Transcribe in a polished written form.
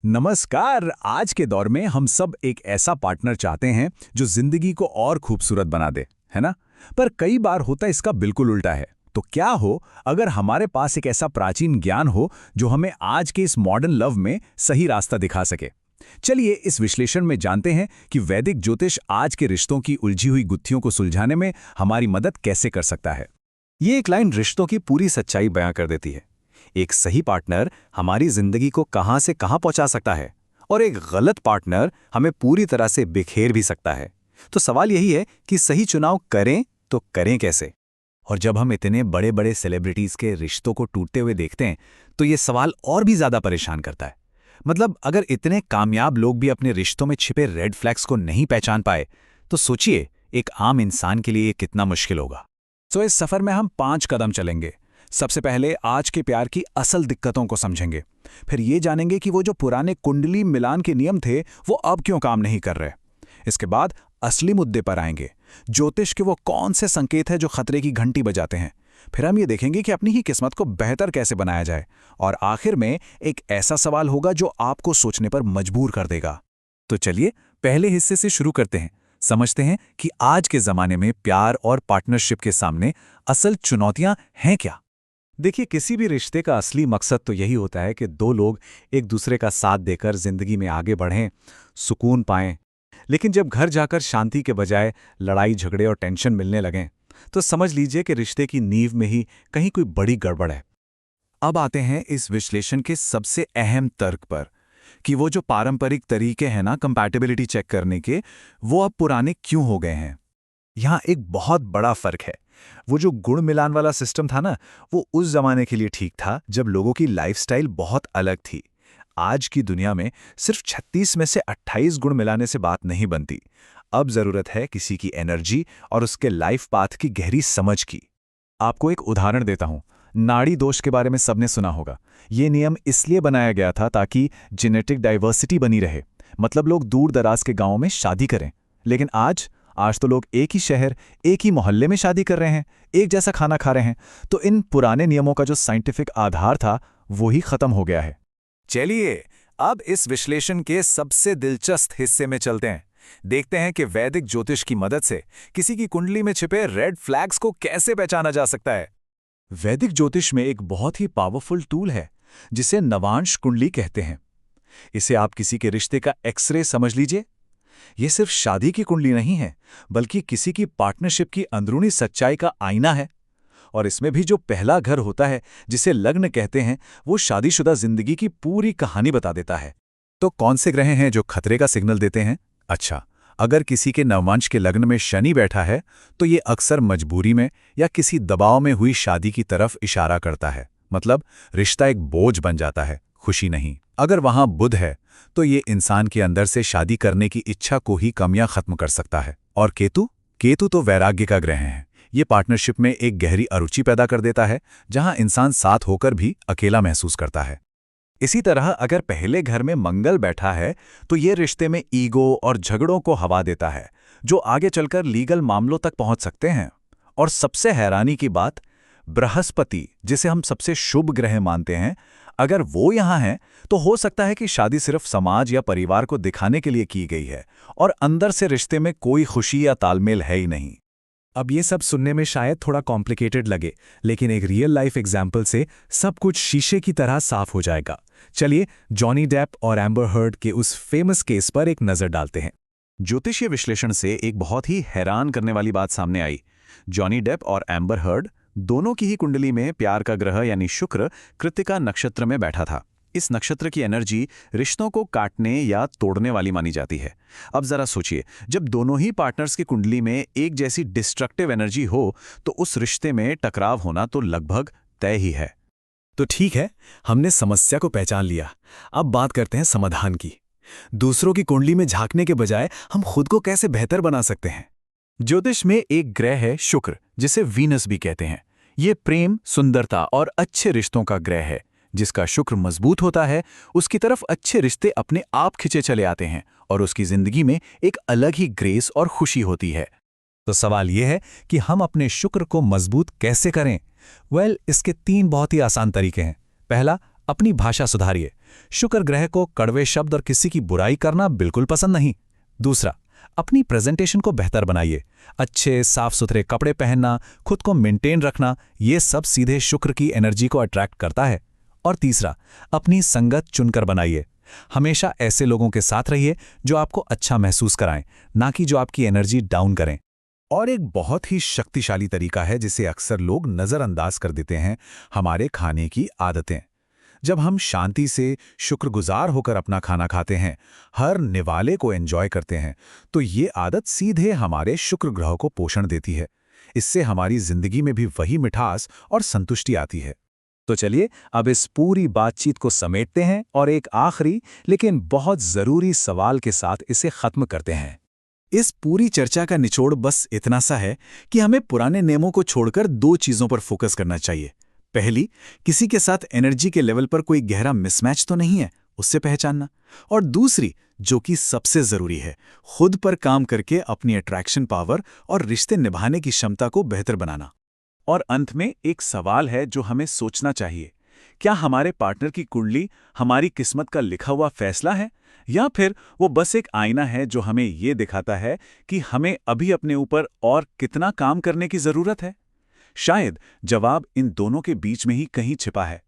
नमस्कार। आज के दौर में हम सब एक ऐसा पार्टनर चाहते हैं जो जिंदगी को और खूबसूरत बना दे, है ना? पर कई बार होता इसका बिल्कुल उल्टा है। तो क्या हो अगर हमारे पास एक ऐसा प्राचीन ज्ञान हो जो हमें आज के इस मॉडर्न लव में सही रास्ता दिखा सके। चलिए इस विश्लेषण में जानते हैं कि वैदिक ज्योतिष आज के रिश्तों की उलझी हुई गुत्थियों को सुलझाने में हमारी मदद कैसे कर सकता है। ये एक लाइन रिश्तों की पूरी सच्चाई बयां कर देती है। एक सही पार्टनर हमारी जिंदगी को कहां से कहां पहुंचा सकता है और एक गलत पार्टनर हमें पूरी तरह से बिखेर भी सकता है। तो सवाल यही है कि सही चुनाव करें तो करें कैसे। और जब हम इतने बड़े बड़े सेलिब्रिटीज के रिश्तों को टूटते हुए देखते हैं तो ये सवाल और भी ज्यादा परेशान करता है। मतलब अगर इतने कामयाब लोग भी अपने रिश्तों में छिपे रेड फ्लैग्स को नहीं पहचान पाए तो सोचिए एक आम इंसान के लिए ये कितना मुश्किल होगा। तो इस सफर में हम 5 कदम चलेंगे। सबसे पहले आज के प्यार की असल दिक्कतों को समझेंगे। फिर ये जानेंगे कि वो जो पुराने कुंडली मिलान के नियम थे वो अब क्यों काम नहीं कर रहे। इसके बाद असली मुद्दे पर आएंगे। ज्योतिष के वो कौन से संकेत हैं जो खतरे की घंटी बजाते हैं। फिर हम ये देखेंगे कि अपनी ही किस्मत को बेहतर कैसे बनाया जाए। और आखिर में एक ऐसा सवाल होगा जो आपको सोचने पर मजबूर कर देगा। तो चलिए पहले हिस्से से शुरू करते हैं। समझते हैं कि आज के जमाने में प्यार और पार्टनरशिप के सामने असल चुनौतियां हैं क्या। देखिए, किसी भी रिश्ते का असली मकसद तो यही होता है कि दो लोग एक दूसरे का साथ देकर जिंदगी में आगे बढ़ें, सुकून पाएं। लेकिन जब घर जाकर शांति के बजाय लड़ाई झगड़े और टेंशन मिलने लगें तो समझ लीजिए कि रिश्ते की नींव में ही कहीं कोई बड़ी गड़बड़ है। अब आते हैं इस विश्लेषण के सबसे अहम तर्क पर कि वो जो पारंपरिक तरीके हैं ना कंपैटिबिलिटी चेक करने के, वो अब पुराने क्यों हो गए हैं। यहाँ एक बहुत बड़ा फर्क है। वो जो गुण मिलान वाला सिस्टम था ना, वो उस जमाने के लिए ठीक था जब लोगों की लाइफस्टाइल बहुत अलग थी। आज की दुनिया में सिर्फ 36 में से 28 गुण मिलाने से बात नहीं बनती। अब जरूरत है किसी की एनर्जी और उसके लाइफ पाथ की गहरी समझ की। आपको एक उदाहरण देता हूं। नाड़ी दोष के बारे में सबने सुना होगा। ये नियम इसलिए बनाया गया था ताकि जेनेटिक डाइवर्सिटी बनी रहे। मतलब लोग दूर दराज के गांवों में शादी करें। लेकिन आज तो लोग एक ही शहर, एक ही मोहल्ले में शादी कर रहे हैं, एक जैसा खाना खा रहे हैं। तो इन पुराने नियमों का जो साइंटिफिक आधार था वो ही खत्म हो गया है। चलिए अब इस विश्लेषण के सबसे दिलचस्प हिस्से में चलते हैं। देखते हैं कि वैदिक ज्योतिष की मदद से किसी की कुंडली में छिपे रेड फ्लैग्स को कैसे पहचाना जा सकता है। वैदिक ज्योतिष में एक बहुत ही पावरफुल टूल है जिसे नवांश कुंडली कहते हैं। इसे आप किसी के रिश्ते का एक्सरे समझ लीजिए। यह सिर्फ शादी की कुंडली नहीं है, बल्कि किसी की पार्टनरशिप की अंदरूनी सच्चाई का आईना है। और इसमें भी जो पहला घर होता है, जिसे लग्न कहते हैं, वो शादीशुदा जिंदगी की पूरी कहानी बता देता है। तो कौन से ग्रह हैं जो खतरे का सिग्नल देते हैं? अच्छा, अगर किसी के नववंश के लग्न में शनि बैठा है तो ये अक्सर मजबूरी में या किसी दबाव में हुई शादी की तरफ इशारा करता है। मतलब रिश्ता एक बोझ बन जाता है, खुशी नहीं। अगर वहां बुध है तो ये इंसान के अंदर से शादी करने की इच्छा को ही कम या खत्म कर सकता है। और केतु तो वैराग्य का ग्रह है। ये पार्टनरशिप में एक गहरी अरुचि पैदा कर देता है, जहां इंसान साथ होकर भी अकेला महसूस करता है। इसी तरह अगर पहले घर में मंगल बैठा है तो ये रिश्ते में ईगो और झगड़ों को हवा देता है, जो आगे चलकर लीगल मामलों तक पहुंच सकते हैं। और सबसे हैरानी की बात, बृहस्पति, जिसे हम सबसे शुभ ग्रह मानते हैं, अगर वो यहां है तो हो सकता है कि शादी सिर्फ समाज या परिवार को दिखाने के लिए की गई है और अंदर से रिश्ते में कोई खुशी या तालमेल है ही नहीं। अब ये सब सुनने में शायद थोड़ा कॉम्प्लिकेटेड लगे, लेकिन एक रियल लाइफ एग्जाम्पल से सब कुछ शीशे की तरह साफ हो जाएगा। चलिए जॉनी डेप और एम्बर हर्ड के उस फेमस केस पर एक नजर डालते हैं। ज्योतिषीय विश्लेषण से एक बहुत ही हैरान करने वाली बात सामने आई। जॉनी डेप और एम्बर हर्ड दोनों की ही कुंडली में प्यार का ग्रह यानी शुक्र कृत्तिका नक्षत्र में बैठा था। इस नक्षत्र की एनर्जी रिश्तों को काटने या तोड़ने वाली मानी जाती है। अब जरा सोचिए, जब दोनों ही पार्टनर्स की कुंडली में एक जैसी डिस्ट्रक्टिव एनर्जी हो तो उस रिश्ते में टकराव होना तो लगभग तय ही है। तो ठीक है, हमने समस्या को पहचान लिया। अब बात करते हैं समाधान की। दूसरों की कुंडली में झांकने के बजाय हम खुद को कैसे बेहतर बना सकते हैं। ज्योतिष में एक ग्रह है शुक्र, जिसे वीनस भी कहते हैं। ये प्रेम, सुंदरता और अच्छे रिश्तों का ग्रह है। जिसका शुक्र मजबूत होता है, उसकी तरफ अच्छे रिश्ते अपने आप खिंचे चले आते हैं और उसकी जिंदगी में एक अलग ही ग्रेस और खुशी होती है। तो सवाल यह है कि हम अपने शुक्र को मजबूत कैसे करें। इसके 3 बहुत ही आसान तरीके हैं। पहला, अपनी भाषा सुधारिए। शुक्र ग्रह को कड़वे शब्द और किसी की बुराई करना बिल्कुल पसंद नहीं। दूसरा, अपनी प्रेजेंटेशन को बेहतर बनाइए। अच्छे साफ सुथरे कपड़े पहनना, खुद को मेंटेन रखना, ये सब सीधे शुक्र की एनर्जी को अट्रैक्ट करता है। और तीसरा, अपनी संगत चुनकर बनाइए। हमेशा ऐसे लोगों के साथ रहिए जो आपको अच्छा महसूस कराएं, ना कि जो आपकी एनर्जी डाउन करें। और एक बहुत ही शक्तिशाली तरीका है जिसे अक्सर लोग नज़रअंदाज कर देते हैं, हमारे खाने की आदतें। जब हम शांति से शुक्रगुजार होकर अपना खाना खाते हैं, हर निवाले को एंजॉय करते हैं, तो ये आदत सीधे हमारे शुक्र ग्रह को पोषण देती है। इससे हमारी जिंदगी में भी वही मिठास और संतुष्टि आती है। तो चलिए अब इस पूरी बातचीत को समेटते हैं और एक आखिरी लेकिन बहुत ज़रूरी सवाल के साथ इसे ख़त्म करते हैं। इस पूरी चर्चा का निचोड़ बस इतना सा है कि हमें पुराने नियमों को छोड़कर दो चीज़ों पर फोकस करना चाहिए। पहली, किसी के साथ एनर्जी के लेवल पर कोई गहरा मिसमैच तो नहीं है, उससे पहचानना। और दूसरी, जो कि सबसे ज़रूरी है, खुद पर काम करके अपनी अट्रैक्शन पावर और रिश्ते निभाने की क्षमता को बेहतर बनाना। और अंत में एक सवाल है जो हमें सोचना चाहिए। क्या हमारे पार्टनर की कुंडली हमारी किस्मत का लिखा हुआ फैसला है, या फिर वो बस एक आईना है जो हमें ये दिखाता है कि हमें अभी अपने ऊपर और कितना काम करने की ज़रूरत है? शायद जवाब इन दोनों के बीच में ही कहीं छिपा है।